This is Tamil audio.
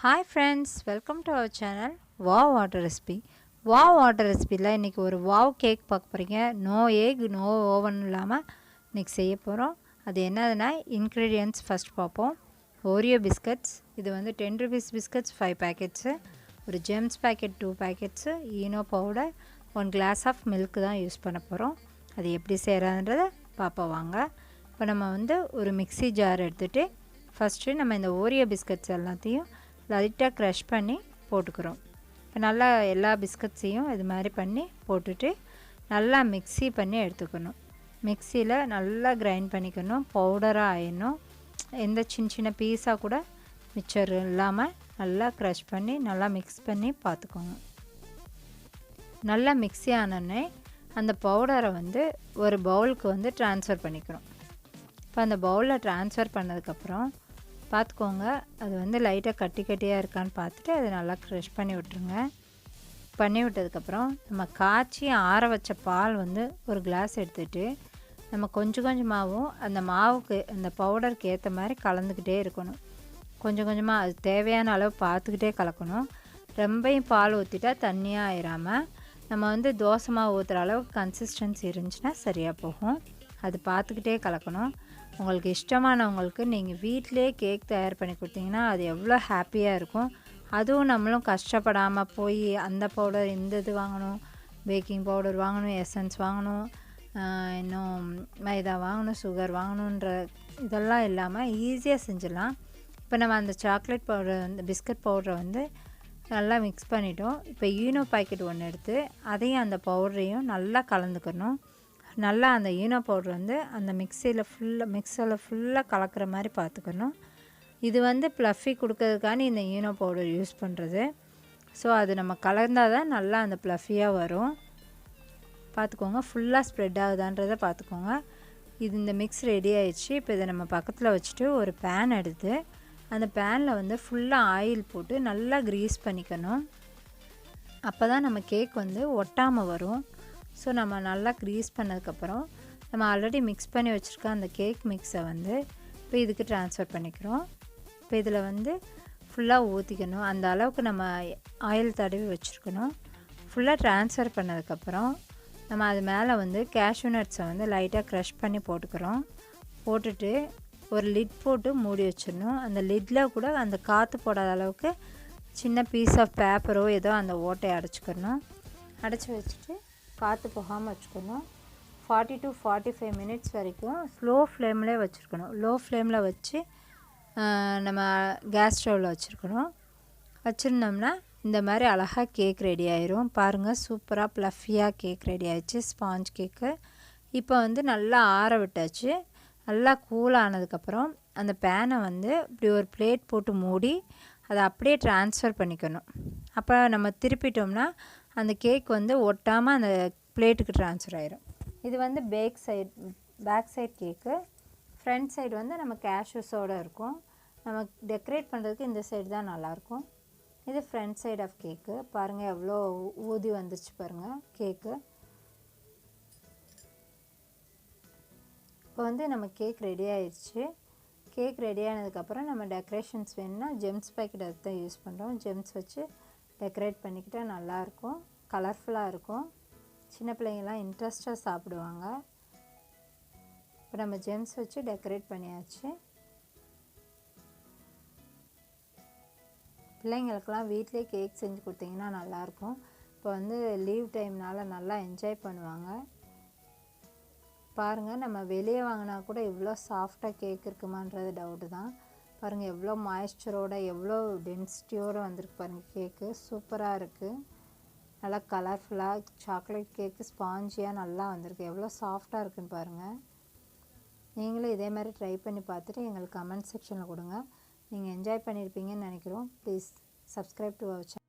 Hi friends, welcome to our channel Wow Water Recipe. Wow Water Recipe இன்னைக்கு ஒரு wow cake பார்க்க போறீங்க. No egg, no oven இல்லாம இன்னைக்கு செய்ய போறோம். அது என்னதுன்னா ingredients first பார்ப்போம். Oreo biscuits, இது வந்து 10 rupees biscuits 5 packets, ஒரு gems packet 2 packets, eno powder, 1 glass of milk தான் யூஸ் பண்ண போறோம். அது எப்படி செய்யறதுன்றதை பாப்பா வாங்க. இப்போ நம்ம வந்து ஒரு மிக்ஸி ஜார் எடுத்துட்டு ஃபர்ஸ்ட் நம்ம இந்த Oreo biscuits எல்லாத்தையும் லைட்டாக க்ரஷ் பண்ணி போட்டுக்கிறோம். இப்போ நல்லா எல்லா பிஸ்கட்ஸையும் இது மாதிரி பண்ணி போட்டுட்டு நல்லா மிக்ஸி பண்ணி எடுத்துக்கணும். மிக்சியில் நல்லா கிரைண்ட் பண்ணிக்கணும், பவுடராக ஆயிடணும். எந்த சின்ன சின்ன பீஸாக கூட மிக்சர் இல்லாமல் நல்லா க்ரஷ் பண்ணி நல்லா மிக்ஸ் பண்ணி பார்த்துக்கோங்க. நல்லா மிக்ஸி ஆனோடனே அந்த பவுடரை வந்து ஒரு பவுலுக்கு வந்து ட்ரான்ஸ்ஃபர் பண்ணிக்கிறோம். இப்போ அந்த பவுலில் ட்ரான்ஸ்ஃபர் பண்ணதுக்கப்புறம் பார்த்துக்கோங்க, அது வந்து லைட்டாக கட்டி கட்டியாக இருக்கான்னு பார்த்துட்டு அதை நல்லா க்ரஷ் பண்ணி விட்டுருங்க. பண்ணி விட்டதுக்கப்புறம் நம்ம காய்ச்சி ஆற வச்ச பால் வந்து ஒரு கிளாஸ் எடுத்துகிட்டு நம்ம கொஞ்சம் கொஞ்சமாகவும் அந்த மாவுக்கு அந்த பவுடருக்கு ஏற்ற மாதிரி கலந்துக்கிட்டே இருக்கணும். கொஞ்சம் கொஞ்சமாக அது தேவையான அளவு பார்த்துக்கிட்டே கலக்கணும். ரொம்பையும் பால் ஊற்றிட்டா தண்ணியாக ஆயிடாமல் நம்ம வந்து தோசை மாவு ஊற்றுற அளவுக்கு கன்சிஸ்டன்சி இருந்துச்சுன்னா சரியாக போகும். அது பார்த்துக்கிட்டே கலக்கணும். உங்களுக்கு இஷ்டமானவங்களுக்கு நீங்கள் வீட்டிலே கேக் தயார் பண்ணி கொடுத்தீங்கன்னா அது எவ்வளோ ஹாப்பியாக இருக்கும். அதுவும் நம்மளும் கஷ்டப்படாமல் போய் அந்த பவுடர் இந்த இது வாங்கணும், பேக்கிங் பவுடர் வாங்கணும், எசன்ஸ் வாங்கணும், இன்னும் மைதா வாங்கணும், சுகர் வாங்கணுன்ற இதெல்லாம் இல்லாமல் ஈஸியாக செஞ்சிடலாம். இப்போ நம்ம அந்த சாக்லேட் பவுடர் அந்த பிஸ்கட் பவுடரை வந்து நல்லா மிக்ஸ் பண்ணிட்டோம். இப்போ ஈனோ பாக்கெட் ஒன்று எடுத்து அதையும் அந்த பவுடரையும் நல்லா கலந்துக்கணும். நல்லா அந்த ஈனோ பவுடர் வந்து அந்த மிக்ஸில் ஃபுல்லாக கலக்கிற மாதிரி பார்த்துக்கணும். இது வந்து ப்ளஃபி கொடுக்கறதுக்கான இந்த ஈனோ பவுடர் யூஸ் பண்ணுறது. ஸோ அது நம்ம கலந்தால் தான் நல்லா அந்த ப்ளஃபியாக வரும். பார்த்துக்கோங்க, ஃபுல்லாக ஸ்ப்ரெட் ஆகுதான்றதை பார்த்துக்கோங்க. இது இந்த மிக்ஸ் ரெடி ஆயிடுச்சு. இப்போ இதை நம்ம பக்கத்தில் வச்சுட்டு ஒரு பேன் எடுத்து அந்த பேனில் வந்து ஃபுல்லாக ஆயில் போட்டு நல்லா க்ரீஸ் பண்ணிக்கணும். அப்போ தான் நம்ம கேக் வந்து ஒட்டாமல் வரும். ஸோ நம்ம நல்லா க்ரீஸ் பண்ணதுக்கப்புறம் நம்ம ஆல்ரெடி மிக்ஸ் பண்ணி வச்சுருக்க அந்த கேக் மிக்ஸை வந்து இப்போ இதுக்கு ட்ரான்ஸ்ஃபர் பண்ணிக்கிறோம். இப்போ இதில் வந்து ஃபுல்லாக ஊற்றிக்கணும். அந்த அளவுக்கு நம்ம ஆயில் தடவி வச்சுருக்கணும். ஃபுல்லாக ட்ரான்ஸ்ஃபர் பண்ணதுக்கப்புறம் நம்ம அது மேலே வந்து கேஷ்யூ நட்ஸை வந்து லைட்டாக க்ரஷ் பண்ணி போட்டுக்கிறோம். போட்டுட்டு ஒரு லிட் போட்டு மூடி வச்சிடணும். அந்த லிட்டில் கூட அந்த காற்று போடாத அளவுக்கு சின்ன பீஸ் ஆஃப் பேப்பரோ ஏதோ அந்த ஓட்டையை அடைச்சிக்கணும். அடைச்சி வச்சுட்டு காற்று போகாமல் வச்சுக்கணும். 40 to 45 minutes வரைக்கும் ஸ்லோ ஃப்ளேம்லேயே வச்சுருக்கணும். லோ ஃப்ளேமில் வச்சு நம்ம கேஸ் ஸ்டவ்வில் வச்சுருக்கணும். வச்சுருந்தோம்னா இந்த மாதிரி அழகாக கேக் ரெடி ஆயிரும். பாருங்கள், சூப்பராக ப்ளஃபியாக கேக் ரெடி ஆயிடுச்சு, ஸ்பாஞ்ச் கேக்கு. இப்போ வந்து நல்லா ஆற விட்டாச்சு. நல்லா கூல் ஆனதுக்கப்புறம் அந்த பேனை வந்து இப்படி ஒரு பிளேட் போட்டு மூடி அதை அப்படியே ட்ரான்ஸ்ஃபர் பண்ணிக்கணும். அப்போ நம்ம திருப்பிட்டோம்னா அந்த கேக் வந்து ஒட்டாமல் அந்த பிளேட்டுக்கு ட்ரான்ஸ்ஃபர் ஆயிரும். இது வந்து பேக் சைட் கேக்கு. ஃப்ரண்ட் சைடு வந்து நம்ம கேஷ்யூஸோடு இருக்கும். நம்ம டெக்கரேட் பண்ணுறதுக்கு இந்த சைடு தான் நல்லாயிருக்கும். இது ஃப்ரண்ட் சைடு ஆஃப் கேக்கு. பாருங்கள் எவ்வளோ ஊதி வந்துருச்சு பாருங்கள் கேக்கு. இப்போ வந்து நம்ம கேக் ரெடி ஆயிடுச்சு. கேக் ரெடி ஆனதுக்கப்புறம் நம்ம டெக்கரேஷன்ஸ் வேணும்னா ஜெம்ஸ் பேக்கெட் அதுக்கு தான் யூஸ் பண்ணுறோம். ஜெம்ஸ் வச்சு டெக்கரேட் பண்ணிக்கிட்டால் நல்லாயிருக்கும், கலர்ஃபுல்லாக இருக்கும். சின்ன பிள்ளைங்கள்லாம் இன்ட்ரெஸ்ட்டாக சாப்பிடுவாங்க. இப்போ நம்ம ஜெம்ஸ் வச்சு டெக்கரேட் பண்ணியாச்சு. பிள்ளைங்களுக்கெல்லாம் வீட்டிலே கேக் செஞ்சு கொடுத்தீங்கன்னா நல்லாயிருக்கும். இப்போ வந்து லீவ் டைம்னால் நல்லா என்ஜாய் பண்ணுவாங்க. பாருங்கள், நம்ம வெளியே வாங்கினா கூட இவ்வளோ சாஃப்டாக கேக் இருக்குமான்றது டவுட்டு தான். பாருங்கள் எவ்வளோ மாய்ஸ்சரோடு எவ்வளோ டென்சிட்டியோடு வந்திருக்கு பாருங்கள் கேக்கு. சூப்பராக இருக்குது, நல்லா கலர்ஃபுல்லாக சாக்லேட் கேக்கு ஸ்பாஞ்சியாக நல்லா வந்திருக்கு. எவ்வளோ சாஃப்டாக இருக்குன்னு பாருங்கள். நீங்களும் இதே மாதிரி ட்ரை பண்ணி பார்த்துட்டு எங்களுக்கு கமெண்ட் செக்ஷனில் கொடுங்க. நீங்கள் என்ஜாய் பண்ணியிருப்பீங்கன்னு நினைக்கிறோம். Please subscribe to our channel.